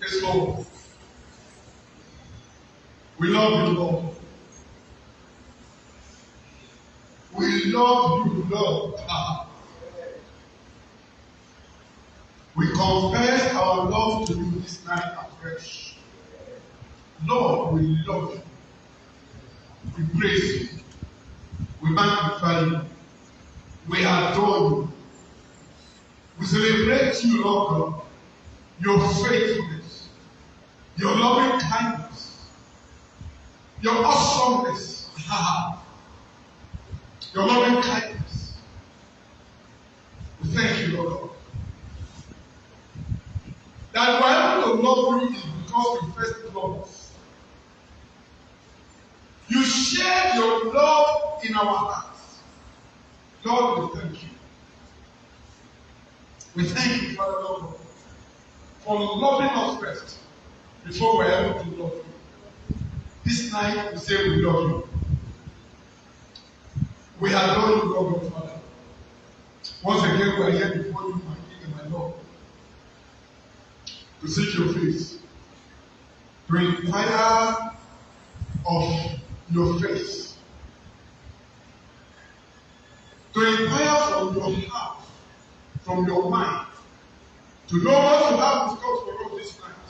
Yes, Lord. We love you, Lord. We love you, Lord. We confess our love to you this night afresh. Lord, we love you. We praise you. We magnify you. We adore you. We celebrate you, Lord God. Your faithfulness, your loving kindness, your awesomeness, your loving kindness. We thank you, Lord God. That we're able to love you is because you first loved us. You shared your love in our hearts. Lord, we thank you. We thank you, Father Lord, for loving us first before we're able to love you. This night we say we love you. We adore you, Lord God, Father. Once again, we are here before you, my King and my Lord, to seek your face, to inquire of your face, to inquire from your heart, from your mind, to know what you have in store for us this night.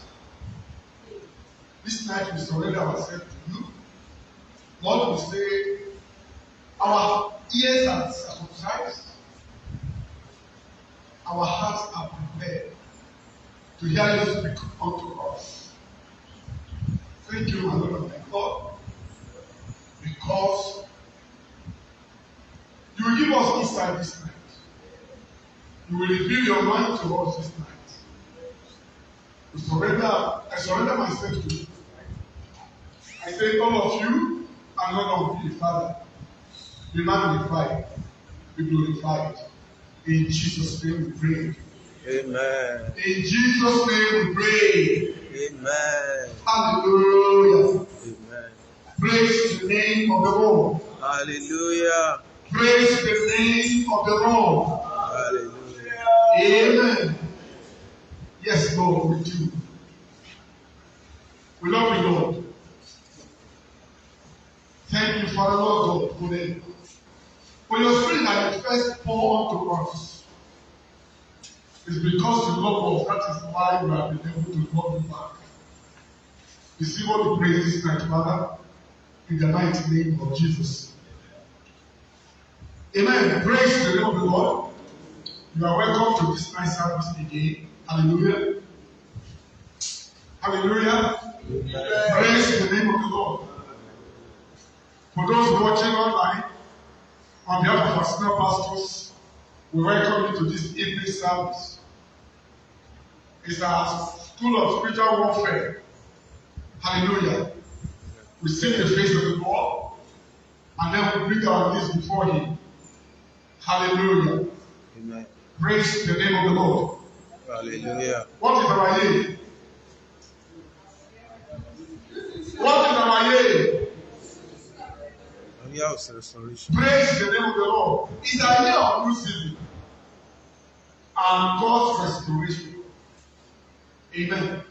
This night we surrender ourselves to you. Lord, we say, our ears are circumcised, our hearts are prepared to hear you speak unto us. Thank you, my Lord and my God, because you will give us insight this night. You will reveal your mind to us this night. I surrender myself to you. I say, all of you and none of you, Father, be magnified, be glorified. In Jesus' name we pray. Amen. In Jesus' name we pray. Amen. Hallelujah. Amen. Praise the name of the Lord. Hallelujah. Praise the name of the Lord. Hallelujah. Amen. Yes, Lord, we do. We love you, Lord. Thank you, Father, Lord God, for your spirit that you first pour unto us. It's because you love us. That is why we have been able to love you back. You see what we pray this night, Father, in the mighty name of Jesus. Amen. Praise the name of the Lord. You are welcome to this night service again. Hallelujah. Hallelujah. Amen. Praise the name of the Lord. For those watching online, on behalf of our senior pastors, we welcome you to this evening service. It's our school of spiritual warfare. Hallelujah. We seek the face of the Lord, and then we bring our knees before Him. Hallelujah. Amen. Praise the name of the Lord. Hallelujah. What is our name? of restoration. Praise the name of the Lord. It's a year of new season and God's restoration. Amen.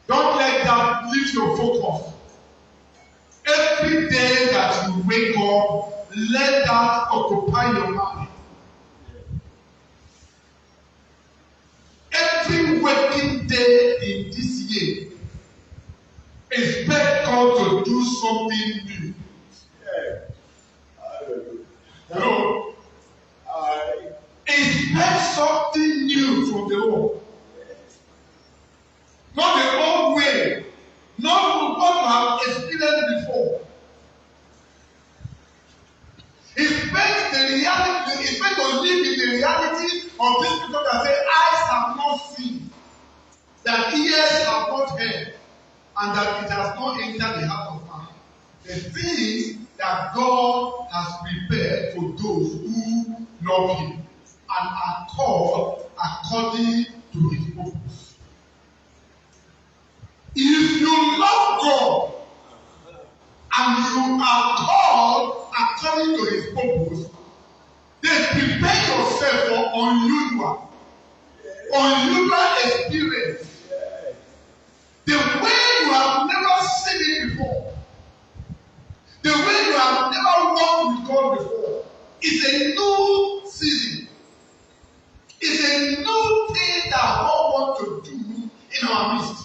Don't let that lift your focus. Every day that you wake up, let that occupy your mind. Every waking day in this year, expect God to do something new. Hello? Expect something new from the Lord. Not the old way. Not what you have experienced before. Expect the reality, expect to live in the reality of this people that say, eyes have not seen, that ears have not heard, and that it has not entered the heart of man. The things that God has prepared for those who love Him and are called according to His purpose. If you love God and you are called according to His purpose, then prepare yourself for unusual experience. The way you have never seen it before, the way you have never walked with God before, is a new season. It's a new thing that God wants to do in our midst.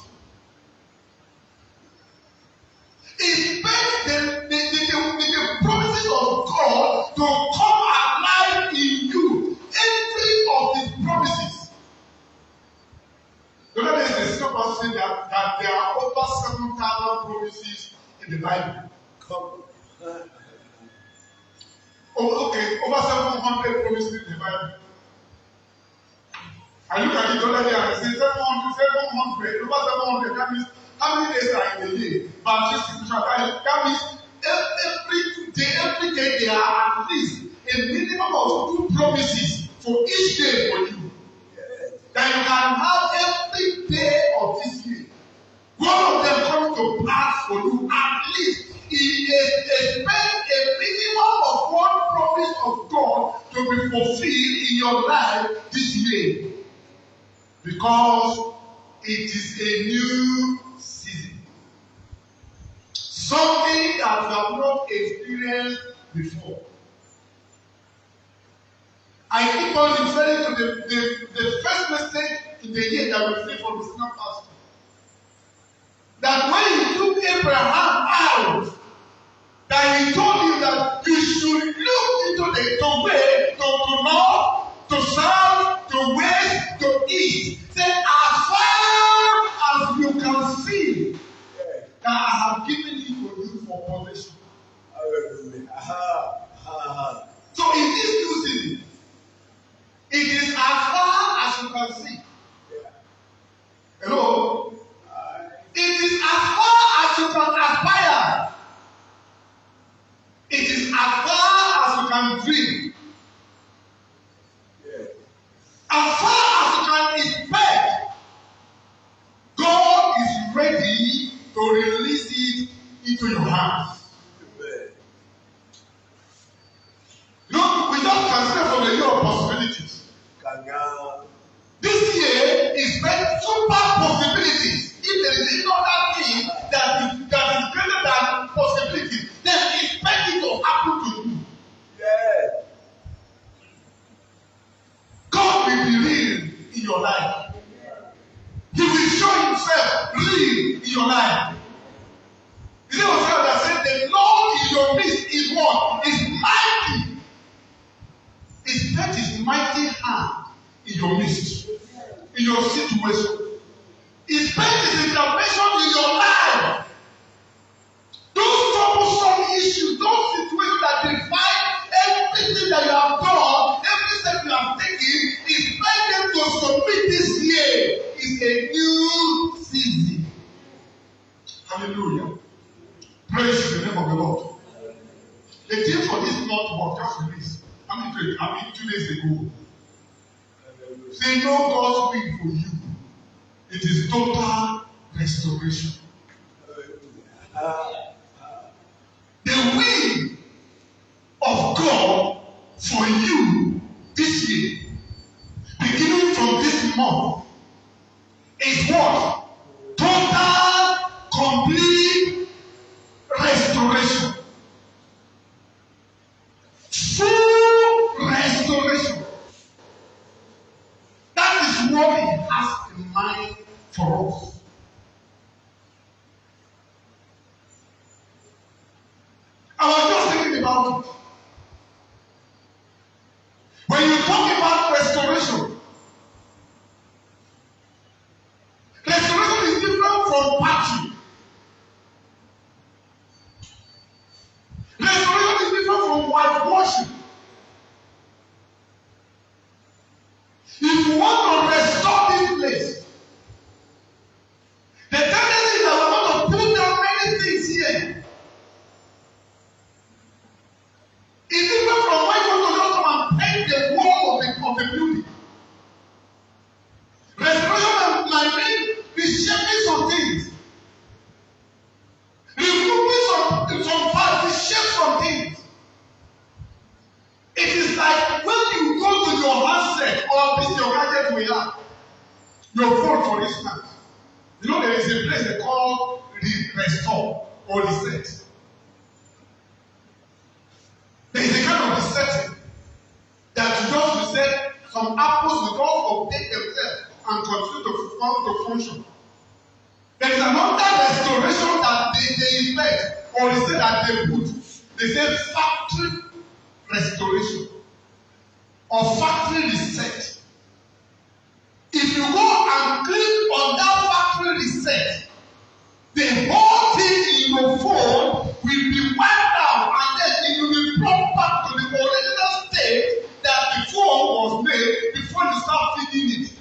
Expect the promises of God to come alive in you. Every of His promises. The other day, the senior pastor said that there are over 7,000 promises in the Bible. Over 700 promises in the Bible. I look at it the other day and I say 700, over 700. That means how many days are in the year? But that means every day there are at least a minimum of 2 promises for each day for you. That you can have every day of this year. One of them coming to pass for you at least. Expect a minimum of 1 promise of God to be fulfilled in your life this year. Because it is a new season. Something that you have not experienced before. I keep on referring to the first message in the year that we received from the senior pastor. That when he took Abraham out, that he told him that you should look into the way, to north, to south, to west, to east. Say, as far as you can see, that I have given it to you for possession. So in this new season, it is as far as you can see. Hello? It is as far as you can aspire. It is as far as you can dream. As far as you can expect, God is ready to release it into your hands. You know, we just consider from the year of possibilities. This year is meant super possibilities. If there is another thing that is greater than possibilities, then expect it to happen to you. Yeah. God will be real in your life. He will show Himself real in your life. You know what that said? The Lord in your midst is what? Is mighty. Expect His mighty hand in your midst, in your situation. Expect His intervention in your life. Those troublesome issues, those situations that define everything that you have done, every step you have taken, expect them to submit this year. Is a new season. Hallelujah. Praise the name of the Lord. The thing for this month was just released. I mean 2 days ago. Say no God's will for you. It is total restoration. The what? Total, complete restoration. Full restoration. That is what He has in mind for us. I was just thinking about it. When you talk about restoration, restoration is different from patching. Restoration is different from whitewashing. If you want to restore this place, the tendency is that we want to put down many things here. It's different from when you want to just come and paint the wall of the building. Restoration might mean reshaping some things, removing some parts, reshape some things. It is like when you go to your handset or this your gadget we have, your phone for instance. You know there is a place they call restore or reset. There is a kind of resetting that you just reset some apples will all update themselves and continue to function. There is another restoration that they effect or reset that they put. They say factory restoration or factory reset. If you go and click on that factory reset, the whole thing in your phone will be wiped out and then it will be brought back to the original state that the phone was made before you start feeding it.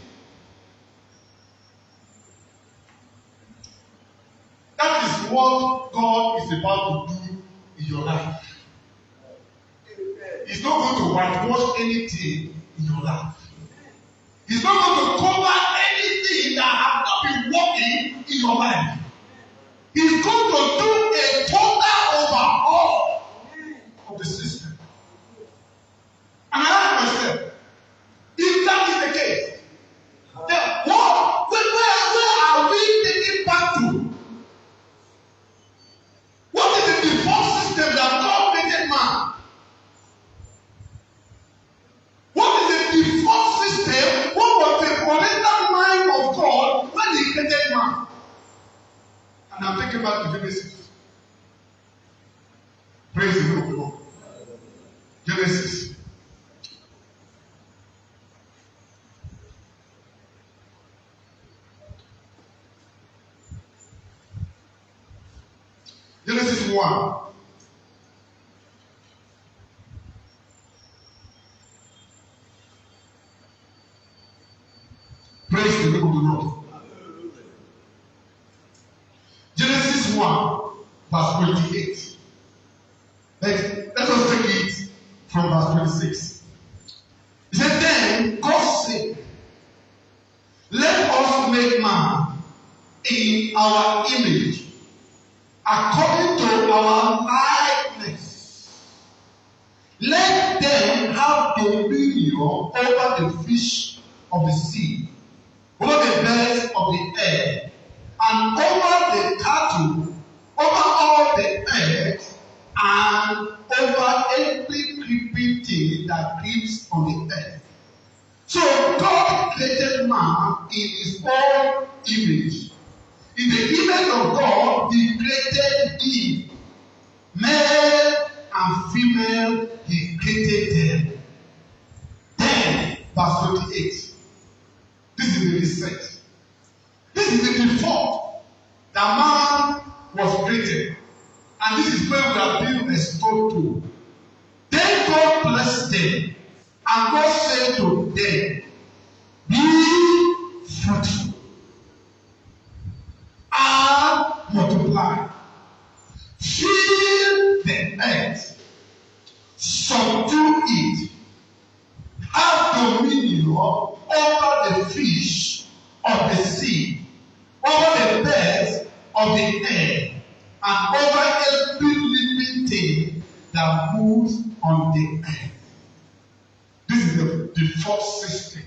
That is what God is about to do in your life. He's not going to whitewash anything in your life. He's not going to cover anything that has not been working in your life. He's going to do a total overhaul of the system. And I ask myself, if that is the case, then where are we taking back to? What is the default system that God created man? What is the default system? What was the original mind of God when He created man? And I'm taking back to Genesis. Praise the name of the Lord. Genesis. Genesis 1. Praise the name of the Lord. Genesis 1, verse 28. Let us take it from verse 26. He said, then God said, let us make man in our image, according to our likeness. Let them have dominion over the fish of the sea, over the birds of the air, and over the cattle, over all the earth, and over every creeping thing that creeps on the earth. So God created man in His own image. In the image of God, He created him. Male and female, He created them. Then, verse 28. This is the reset. This is the default that man was created. And this is where we are being restored to. Then God blessed them. And God said to them, be fruitful and multiply. Fill the earth. Subdue it. Have dominion over the fish of the sea, over the birds of the air, and over every living thing that moves on the earth. This is the default system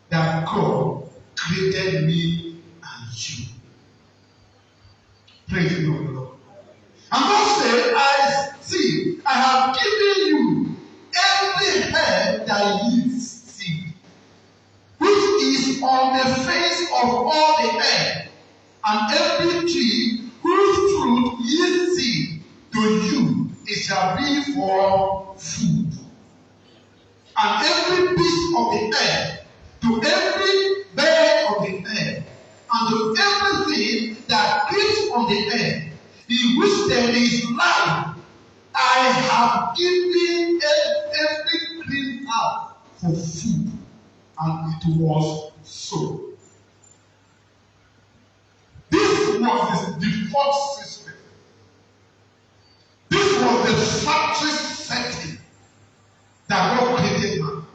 that God created me and Praise the name of the Lord. And God said, I have given you every herb that yields seed, which is on the face of all the earth, and every tree whose fruit yields seed, to you it shall be for food. And every beast of the earth, to every bird of the earth, and to everything that creeps on the earth, in which there is life, I have given every green herb for food. And it was so. This was the default system. This was the factory setting that God created man.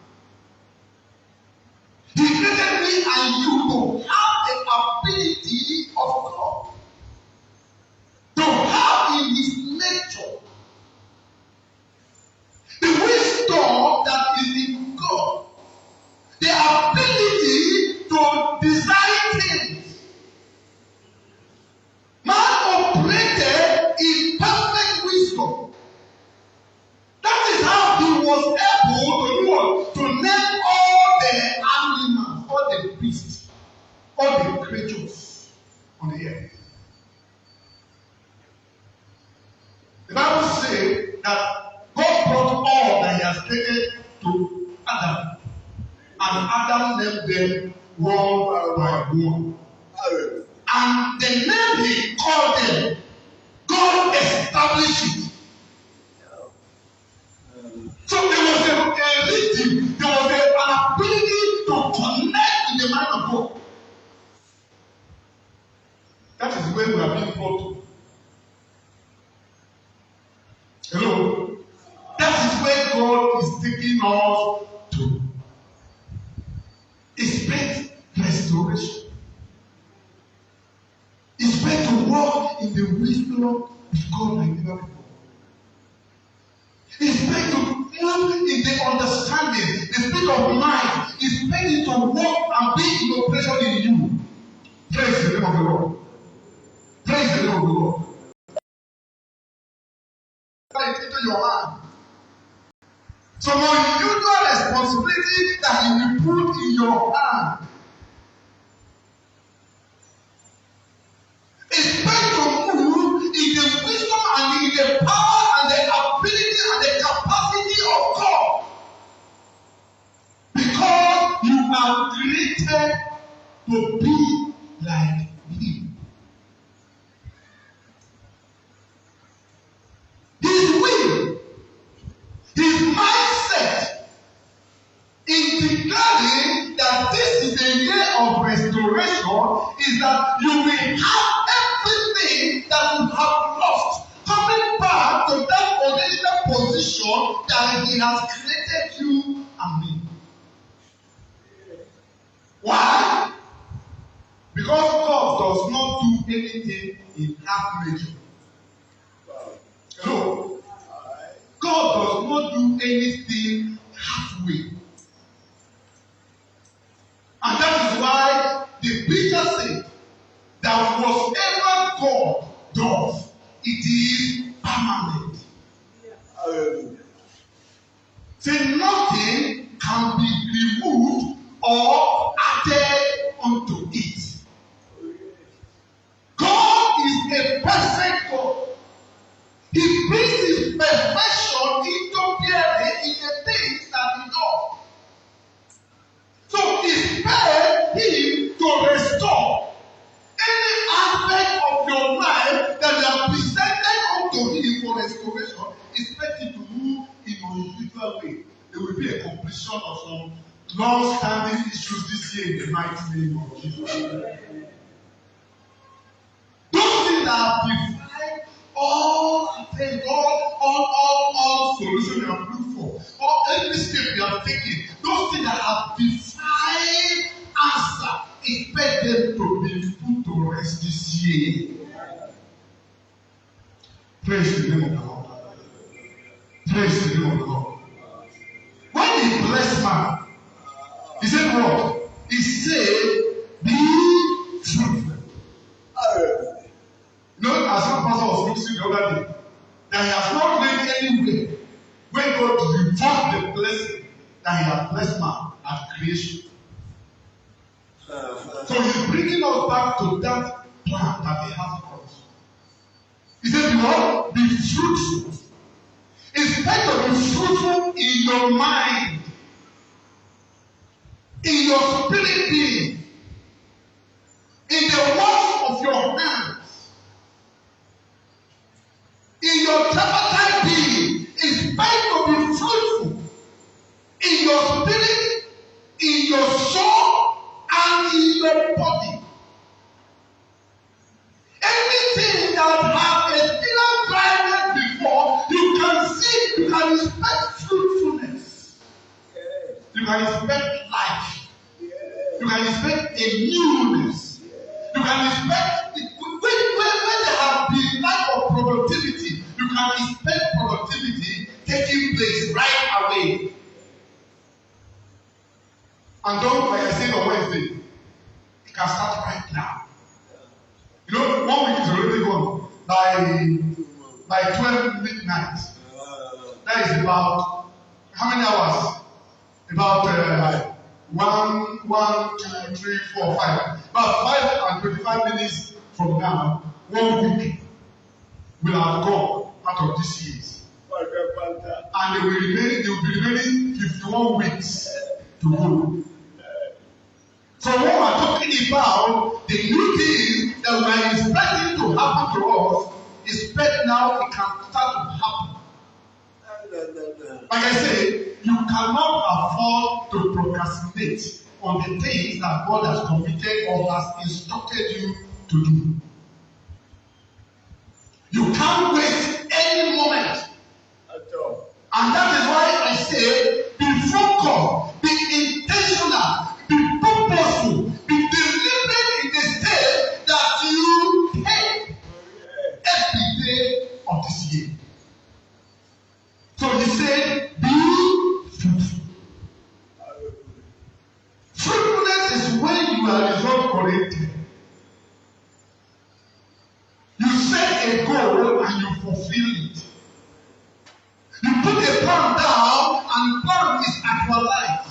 He created me and you to have the ability of God, to have in his nature the wisdom that is in God, the ability to design things. Man operated in perfect wisdom. That is how he was able to do what? To name all the animals, all the beasts, all the creatures on the earth. The Bible says that God brought all that he has created to Adam, and Adam named them one by one. And the name he called them, God established it. So there was a rhythm, there was an ability to connect in the mind of God. That is where we are being brought to. Hello? That is where God is taking us to. Expect restoration. Expect to walk in the wisdom of God like never before. Expect to move in the understanding, the spirit of mind. Expect it to walk and be in operation in you. Praise the name of the Lord. Praise the name of the Lord. It into your hand. Some unusual responsibility that He will put in your hand. Expect to move in the wisdom and in the power and the ability and the capacity of God. Because you are created to be like Him. His will, His mindset in declaring that this is a year of restoration is that you will have everything that you have lost coming back to that original position that He has created you and me. Why? Because God does not do anything in half measure. Hello? God does not do anything halfway. And that is why the preacher said that whatever God does, it is permanent. Say nothing can be removed or added unto it. God is a perfect God. He brings His perfection into bearing in the things that He does. So expect Him to restore any aspect of your life that you have presented unto Him for restoration. Expect Him to move in an unusual way. There will be a completion of some long-standing issues this year in the mighty name of Jesus. Those things that have defied all solutions you have looked for, or every step you have taken, those things that have defied answer, expect them to be put to rest this year. Praise the name of the Lord. Praise the name of the Lord. When He blessed man, He said what? He said, be fruitful. You know, pastor was mixing the other day, that he has not read anywhere where God revoked the blessing that he had blessed man at creation. So he's bringing us back to that plan that he has for us. He said, "Behold, be fruitful." It's better to be fruitful in your mind, in your spirit being, in the works of your hands, in your tripartite being. It's better to be fruitful in your spirit, in your soul, and in your body. Anything that has a pillar dryness before, you can see, you can expect fruitfulness. You can expect life. You can expect a newness. You can expect, when there has been lack of productivity, you can expect productivity taking place right away. And don't, like I said on Wednesday, it can start right now. You know, 1 week is already gone. By 12 midnight. That is about, how many hours? About 1, 2, 3, 4, 5. About 5 and 25 minutes from now, 1 week will have gone out of this year. And they will be remaining 51 weeks to go. So what we're talking about, the new thing that we are expecting to happen to us, is better now, it can start to happen. Like I say, you cannot afford to procrastinate on the things that God has committed or has instructed you to do. You can't waste any moment. And that is why I say, be focused, be intentional, be purposeful, be deliberate in the step that you take every day of this year. So he said, be fruitful. Fruitfulness is when you are result oriented. You set a goal and you fulfill it. You put a plan down and the plan is actualized.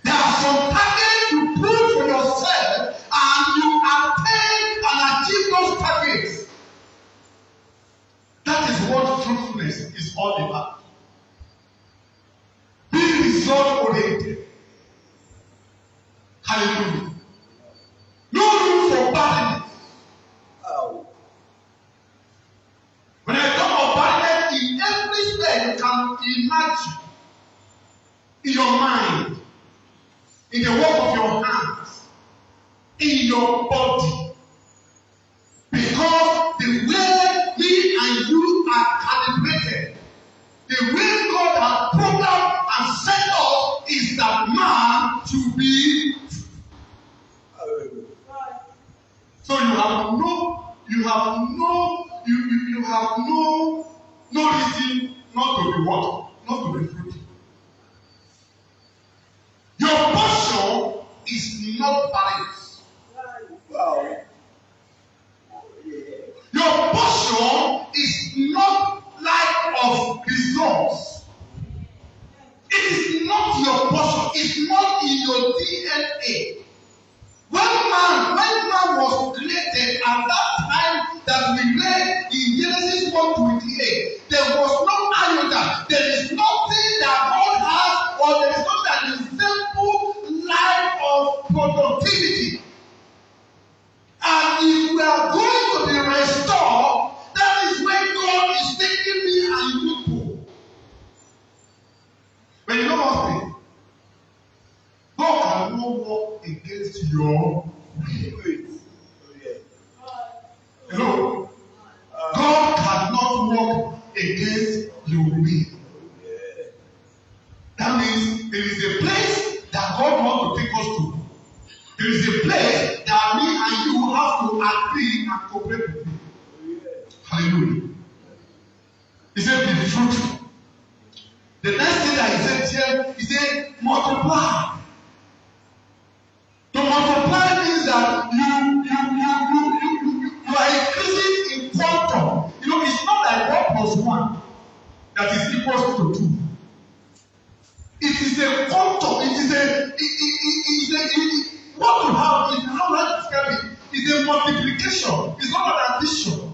There are some targets you put for yourself and you attain and achieve those targets. That is what fruitfulness is all about. Being result oriented. Hallelujah. No room for barrenness. When I talk of barrenness, in every step you can imagine, in your mind, in the work of your hands, in your body. Because the way me and you are calibrated, the way God has programmed and set up is that man to be. So you have no reason not to be what? Not to be fruitful. Your portion is not barrenness. Your portion is not lack of results. It is not your portion. It's not in your DNA. When man was created at that time that we read in Genesis 1:28, there was no iota. There is nothing that God has, or there is not an example life of productivity. And if we are going to be restored, that is where God is taking me and you to. But you know one thing? God cannot walk against your will. Hello? God cannot walk against your will. That means there is a place that God wants to take us to. There is a place that me and you have to agree and cooperate with me. Hallelujah. He said, be fruitful. The next thing that he said here, he said, multiply. To multiply means that is multiplication. It's not an addition.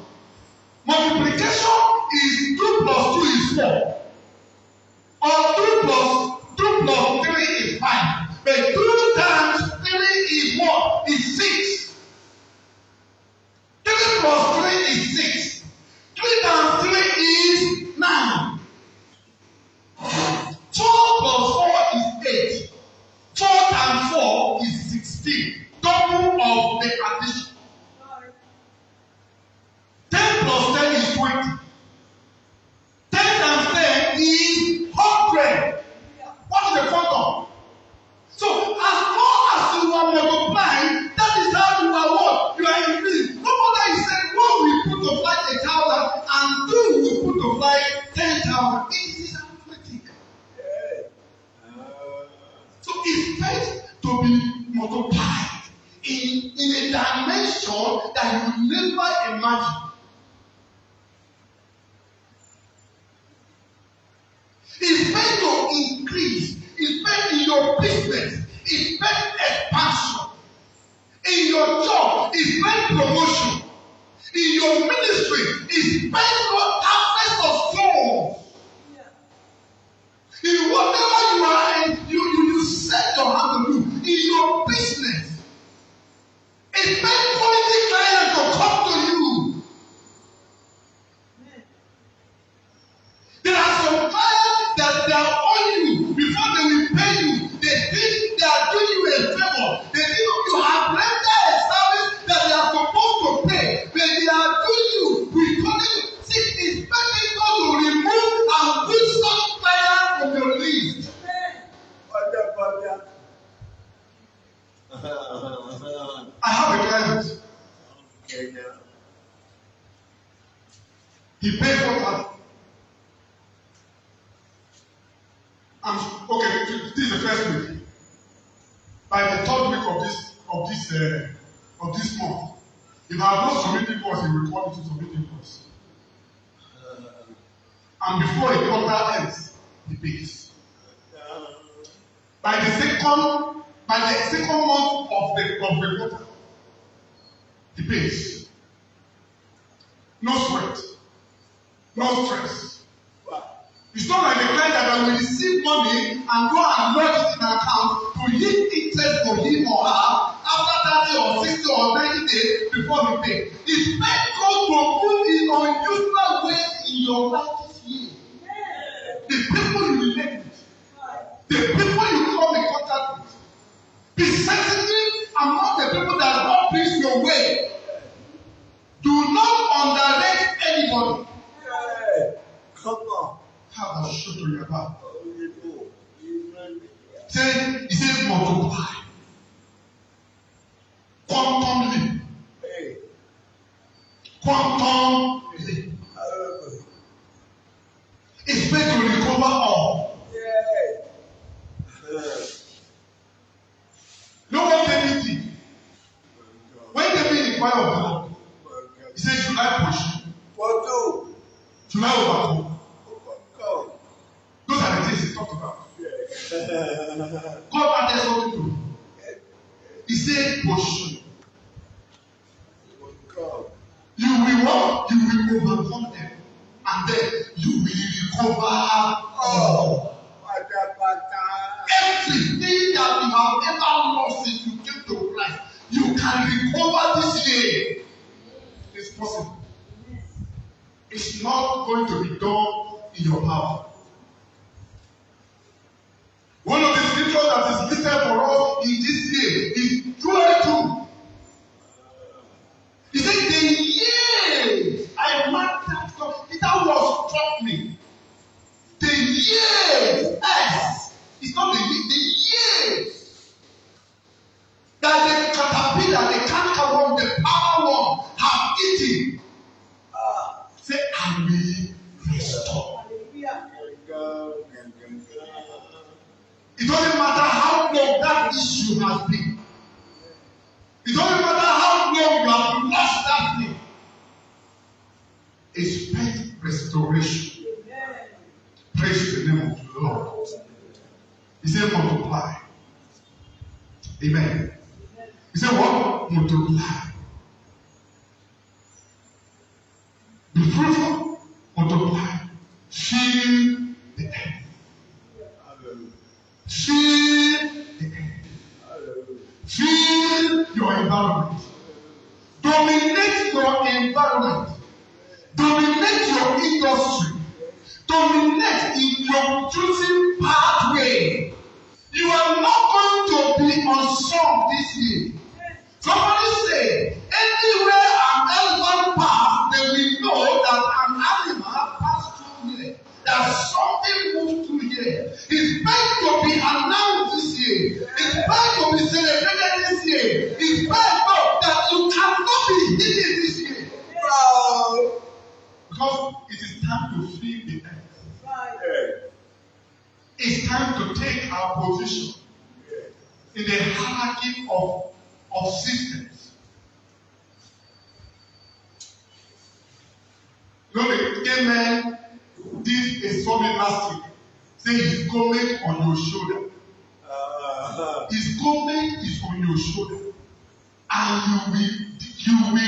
Multiplication is 2 plus 2 is 4. Or 2 plus 3 is 5. But 2 times 3 is what? Is 6. 3 plus 3 is 6. 3 times 3 is 9. 12 plus 4 is 8. 4 times 4 is 16. Double of the addition. 10 plus 10 is 20. 10 times 10 is 100. What is the quantum? So as long as you are multiplying, that is how you are what? You are increasing. No wonder he said, 1 will put to flight 1,000 and 2 will put to flight 10,000. It is arithmetic. So it's meant to be multiplied in a dimension that you never imagine. It's meant to increase. It's meant in your business. It's meant expansion. In your job, it's meant promotion. In your ministry, it's meant for harvest of souls. In whatever you are in, you set your hand to do. In your business, it's meant quality clients to come to you. There are some clients that they are on you before they will pay you. They think they are doing you a favor. They think you have rendered a service that they are supposed to pay. But they are doing you with money. See, it's better God to remove and put some clients from your list. I have a client. He paid for okay, this is the first week. By the 3rd week of this month, if I have not submitted invoice, he will call me to submit invoice. And before the quarter ends, he pays. By the second month of the quarter, he pays. No sweat, no stress. It's not like the client that will receive money and go and lodge it in an account to yield interest to him or her after 30 or 60 or 90 days before he pays. It's meant God to put in unusual ways in your life this year. The people you relate with, the people you come in contact with, be sensitive among the people that God brings your way. Do not underrate anybody. Come on. How about shoot on your back? He said multiply. Quantum leap. Quantum leap. It's meant to recover all. No one can eat it. When they inquire of the Lord, he said, should I push? Should I overcome? Those are the things he talked about. God added something to him. He said, pursue. You will what? You will overcome them. And then you will recover all. Everything that you have ever lost since you came to Christ, you can recover this year. It's possible. It's not going to be done in your power. One of the scriptures that is listed for us in this year is Joel 2. He said, the years I marked that was struck me. The years, yes, it's not the years that the caterpillar, the cankerworm, the power worm have eaten. Say, I will restore. It doesn't matter how long that issue has been. It doesn't matter how long you have lost that thing. Expect restoration. Praise the name of the Lord. He said multiply. Amen. He said what? Multiply. environment. Dominate your environment. Dominate your industry. Dominate in your choosing pathway. You are not going to be unsung this year. Somebody say, anywhere an elephant pass, they will know that an animal passed through here. That something moved through here. It's meant to be announced this year. It's meant to be celebrated this year. It's meant that you cannot be hidden this year. Wow. Because it is time to fill the earth. Right. It's time to take our position in the hierarchy of systems. You know, the gay man did a summit last week, saying his garment on your shoulder. His garment is on your shoulder, and you will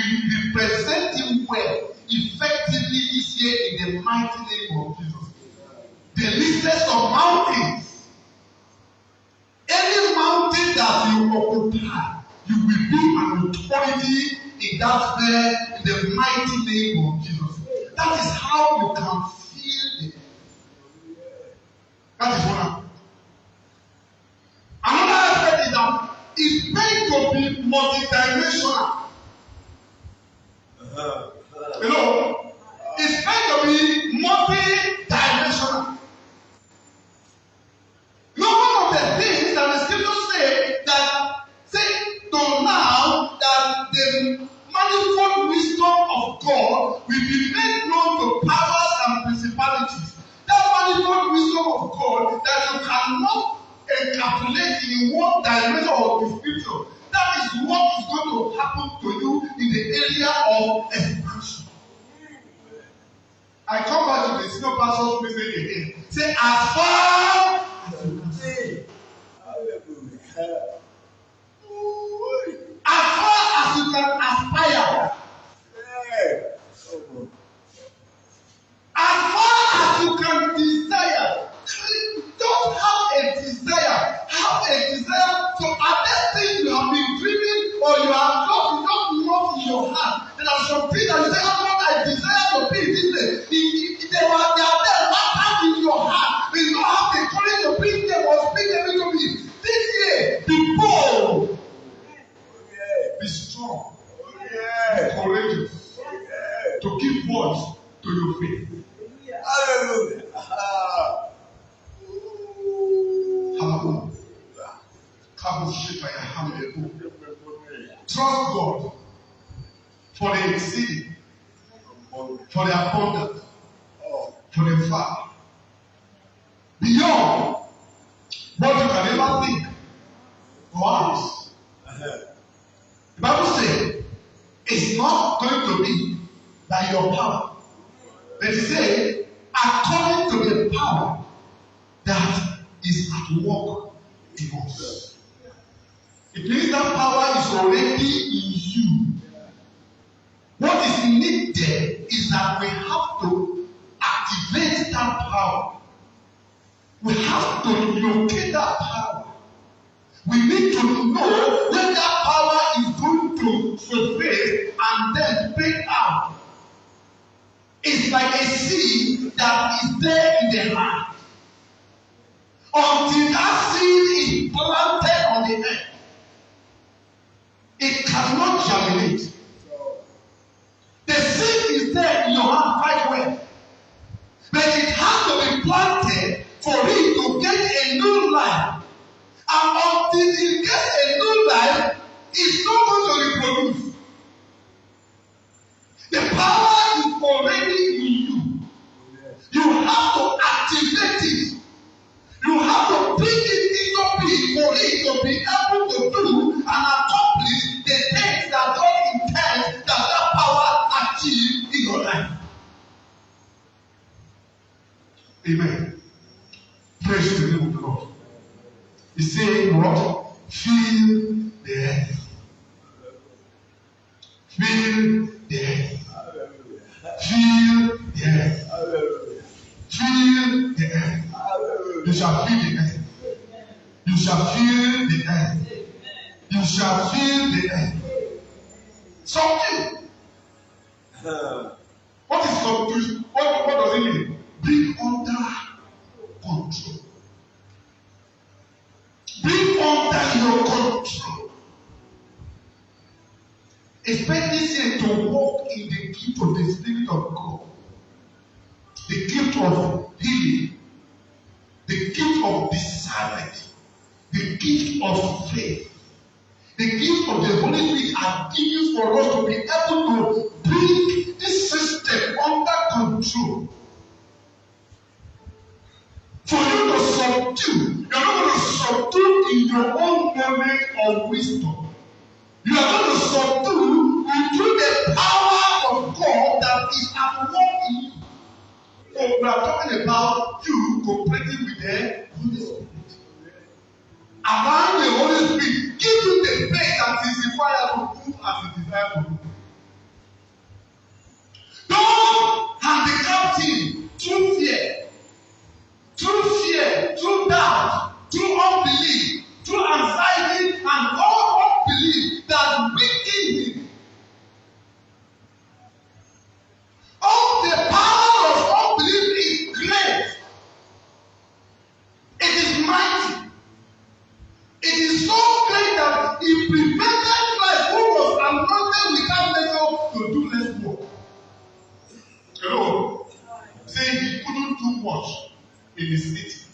represent him well, effectively this year in the mighty name of Jesus. The list of mountains, any mountain that you occupy, you will be an authority in that sphere in the mighty name of Jesus. That is how you can feel it. That is one aspect. Another aspect is that it's meant to be multidimensional. You know, it's meant to be multidimensional. You know, one of the things that the scriptures say to now that the manifold wisdom of God will be made known to powers and principalities. That manifold wisdom of God that you cannot encapsulate in one dimension of the scripture. That is what is going to happen to you in the area of expansion. I come back to the senior pastor's message again. Say, as far as you can see. As far as you can aspire. As far as you can desire. Don't have a desire. Have a desire. So are there things you have been dreaming or you have not love in your heart? There are some things that you say, I desire to be this way. They are there matters in your heart. You don't have the courage to bring them or speak them into me. This year, be bold. Be strong. Be courageous. To give voice to your faith. Hallelujah. Hallelujah. Trust God for the exceeding, for the abundant, for the far, beyond what you can ever think or ask. The Bible says it's not going to be by your power, but it says according to the power that is at work in us. It means that power is already in you. What is needed is that we have to activate that power. We have to locate that power. We need to know when that power is going to surface and then break out. It's like a seed that is there in the land. Until that seed is planted on the earth, it cannot germinate. The seed is there in your hand quite well, but it has to be planted for it to get a new life. And until it gets a new life, it's not going to reproduce. The power is already in you. You have to activate it. You have to bring it into being for it to be able to do and accomplish the things that God intends that power achieve in your life. Amen. Praise the name of the Lord. He's saying what? Feel the earth. Feel the earth. Feel the earth. Feel the earth. You shall feel the earth. You shall feel the earth. You shall feel the earth. Subdue. What is subdue? What does it mean? Bring under control. Bring under your control. Expect this year to walk in the gift of the Spirit of God. The gift of healing. The gift of discernment. The gift of faith. The gift of the Holy Spirit are given for us to be able to bring this system under control. For you to subdue, you are not going to subdue in your own knowledge or wisdom. You are going to subdue through the power of God that is at work in you. So we are talking about you cooperating with the Holy Spirit. Allowing the Holy Spirit give you the faith that is required to move as it desires to move. Don't handicap him through fear, through doubt, through unbelief, through anxiety, and all unbelief that weaken him. All the power of unbelief is great. It is mighty. It is so great that it prevented Christ, who was anointed without measure, to do less work. Hello? Saying he couldn't do much in the city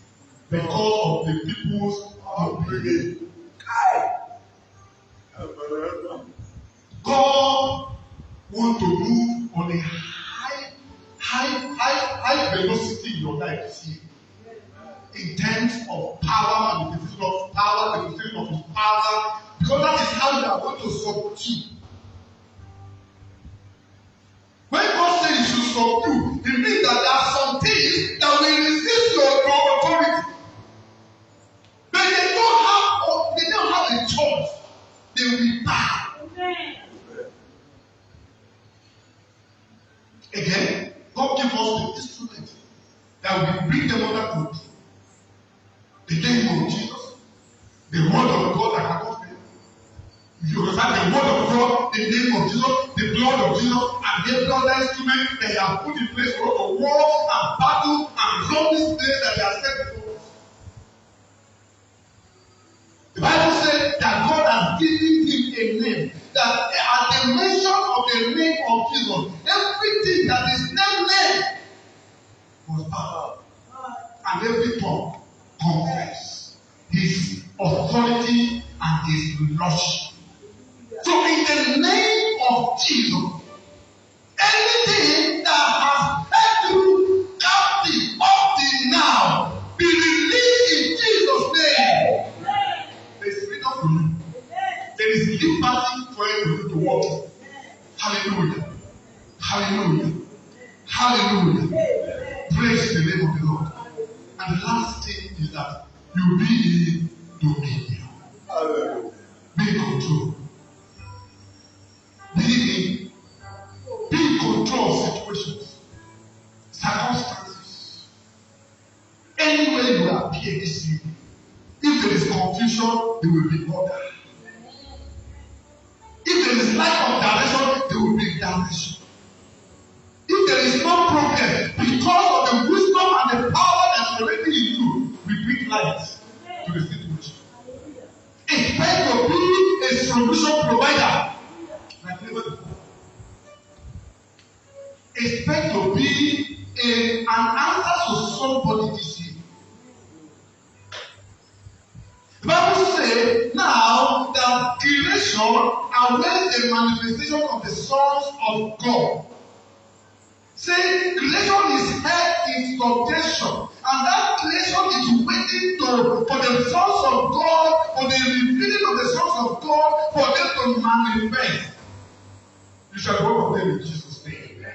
because of the people's unbelief. God wants to move on a high velocity in your life this year. In terms of power, manifestation of power, manifestation of his power, because that is how you are going to subdue. When God says you should subdue, it means that there are some things that will resist your authority. But they don't have a choice. They will bow. Again, God gives us the instrument that will bring them under control. The name of Jesus, the word of God that cannot fail. You understand the word of God, the name of Jesus, the blood of Jesus, and the blood instrument that they have put in place for us to war and battle and run this place that they have set before us. The Bible says that God has given him a name, that at the mention of the name of Jesus, everything that is named was bowed, and every tongue confess his authority and his lordship. So in the name of Jesus, anything that has held you captive up till now, be released in Jesus' name. There is freedom for you. There is liberty for you to walk. Hallelujah. Hallelujah. Hallelujah. Praise the name of the Lord. And the last thing is that you be in dominion. Be in control. Be in control of situations, circumstances. Anywhere you appear this evening, if there is confusion, there will be order. If there is lack of direction, there will be direction. If there is no progress, because of the wisdom and the power that's already in you, we bring light to the situation. Expect to be a solution provider like never before. Expect to be an answer to somebody this year. The Bible says now that creation awaits the manifestation of the sons of God. Say creation is held in subjection, and that creation is waiting for the sons of God, for the revealing of the sons of God, for them to manifest. You shall go of them in Jesus' name.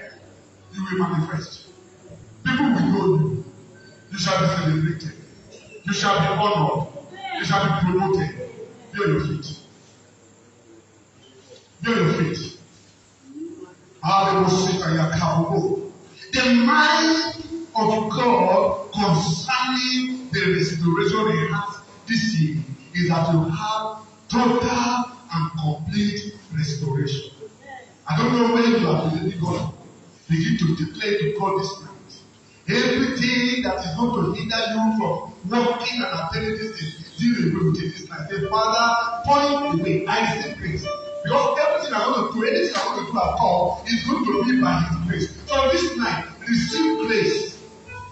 You will manifest. People will know you. You shall be celebrated. You shall be honored. You shall be promoted. Be on your feet. Be on your feet. The mind of God concerning the restoration he has this year is that you have total and complete restoration. I don't know where you are believing God. Begin to declare to God this night. Everything that is going to hinder you from walking and attaining this thing, deal away with it this night. Say, Father, point the way. I receive grace. Because everything I'm going to do, anything I'm going to do at all, is going to be by His grace. So this night, receive grace.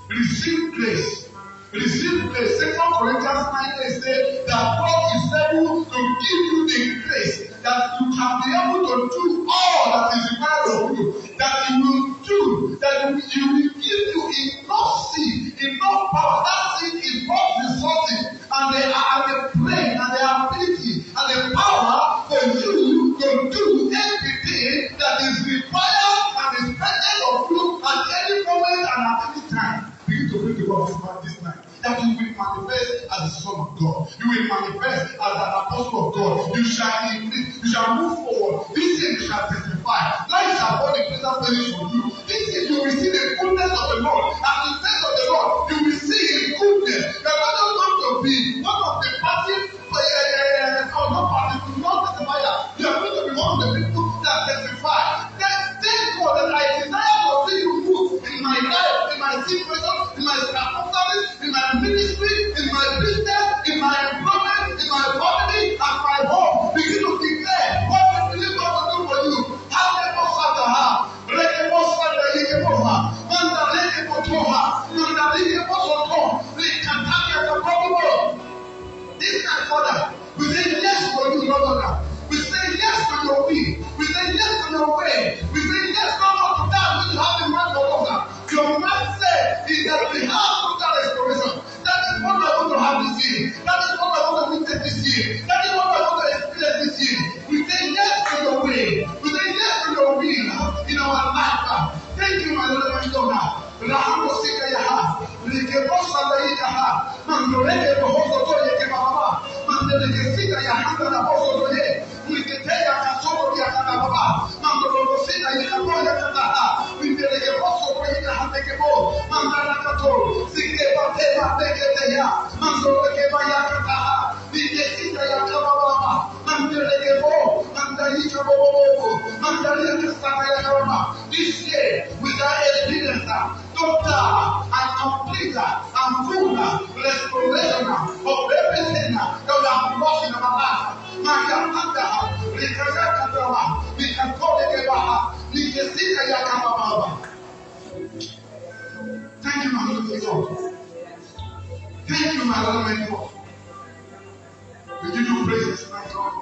Receive grace. Receive grace. 2 Corinthians 9 says that God is able to give you the grace that you can be able to do all that is required of you. That He will do. That He will give you enough seed, enough power. That seed is both resources and the brain and the ability and the power for you to do everything that is required and expected of you at any moment and at any time. Begin to bring the word this night. That you will manifest as the Son of God. You will manifest as an apostle of God. You shall increase. You shall move forward. This thing shall testify. Life shall fall in pleasant places for you. This thing you will see the goodness of the Lord. And the face of the Lord, you will see His goodness. You are not going to be one of the passive or not passive, not testifier. You are going to be one of the people that testify. Thank God that I desire to see you move in my life, in my situation, in my circumstances, in my ministry, in my business, in my employment, in my family, and my home. Begin to declare what you believe God will do for you. How they must have the heart. Reke must have the Yikemoha. Manda Reke Motoha. Manda Reke Mosoto. Rekataka the probable. This kind of Father, we say yes for you, Lord. We say yes to your will. We say yes to your way. We say yes, Lord, to that which you have in mind for us. Your mindset is that we have total restoration. That is what we're going to have this year. That is what we're going to witness this year. That is what we're going to experience this year. We say yes to your way. We say yes to your will in our life. Thank you, my Lord, my God. Rahamosika yaha, Rikebosa yaha, Mandoreke bohoso yeke baba, Mandelekesika yaha na bohoso ye, Riketeya kasoto yaka baba, Mandorosika yaka yaka, Mandelekeboso yeke handekebo, Mandarakato, Sikebate teketeya, Mandoreke yaka, Rikesika yaka baba, Mandelekebo, Mandarika bobo, Mandarika yaka baba. This year, without experience, total and complete and full restoration of everything that we have lost in our life. Thank you, my Lord, my God. Thank you, my Lord, my God. We give you praise, my God.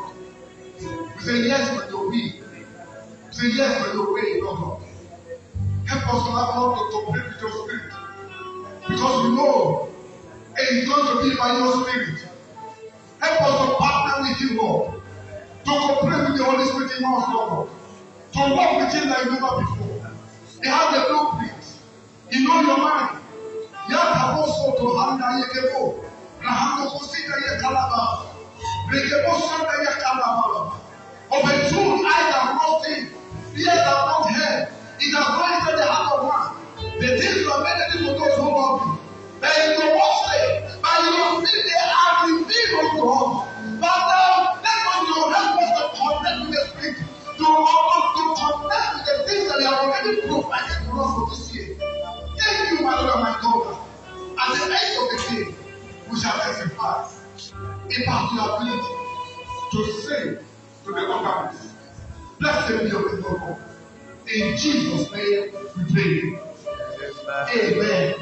We say yes for your will. We say yes for your way, Lord. Help us, Lord, to cooperate with your spirit. Because we know it is going to be by your spirit. Help us to partner with you, Lord. To cooperate with the Holy Spirit in us, Lord. To walk with Him like never before. He has the blueprint. He knows your mind. Yakaboso to Handa Yekebo. Rahando Kosita Yakalaba. Rekebo Santa Yakalaba. Of a truth, eyes have not seen, ears have not heard. It has not entered the heart of man. The things you have made it for those who love you. But in your worship, by your feet, they are revealed unto us. Father, let us know, help us to connect with the Spirit, to connect with the things that you have already provided for us for this year. Thank you, my Lord and my God. At the end of the day, we shall testify about your ability to save to the orphans. Blessed be your name, Lord. In Jesus' name we pray. Amen.